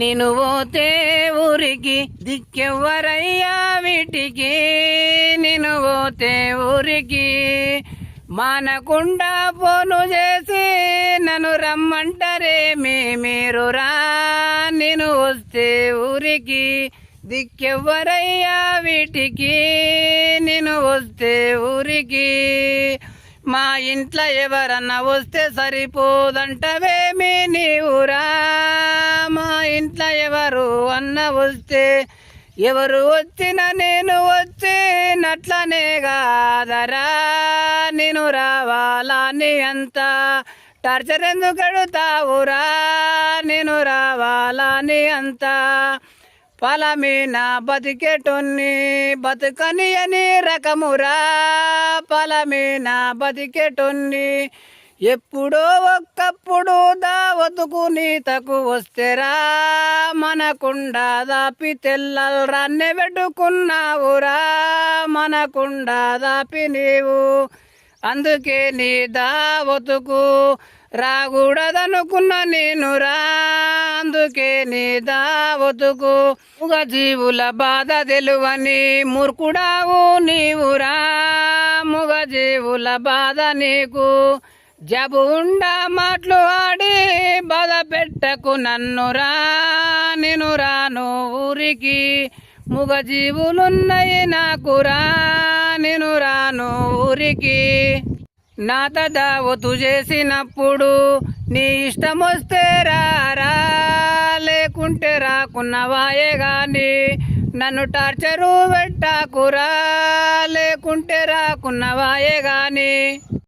నేను పోతే ఊరికి దిక్కెవ్వరయ్యా వీటికి, నేను పోతే ఊరికి మానకుండా ఫోను చేసి నన్ను రమ్మంటారేమి మీరు రా, నేను వస్తే ఊరికి దిక్కెవ్వరయ్యా వీటికి, నేను వస్తే ఊరికి మా ఇంట్లో ఎవరన్నా వస్తే సరిపోదంటవేమి నీవురా, మా ఇంట్లో ఎవరు అన్న వస్తే ఎవరు వచ్చినా నేను వచ్చినట్లనే కాదరా, నేను రావాలని అంత టార్చర్ ఎందుకు అడుగుతావురా, నేను రావాలని అంత పలమీన బతికేటోన్ని బతుకని అని రకమురా, పలమీన బతికేటోన్ని ఎప్పుడో ఒక్కప్పుడు దావతుకు నీతకు వస్తేరా, మనకుండా దాపి తెల్లల్రాన్నే పెట్టుకున్నావురా, మనకుండా దాపి నీవు అందుకే నీ దావతుకు రాకూడదనుకున్న నేనురా, అందుకే నీ దావతుకు మూగజీవుల బాధ తెలువని మూర్ఖుడావు నీవురా, మూగజీవుల బాధ నీకు జబు ఉండా మాటలు ఆడి బాధ పెట్టకు నన్నురా, నేను రాను ఊరికి మూగజీవులున్నాయి నాకురా, నేను రాను ఊరికి నాత దావతు చేసినప్పుడు నీ ఇష్టం వస్తే రారా, లేకుంటే రాకున్నవాయే గాని నన్ను టార్చరు పెట్టాకురా, లేకుంటే రాకున్నవాయే గాని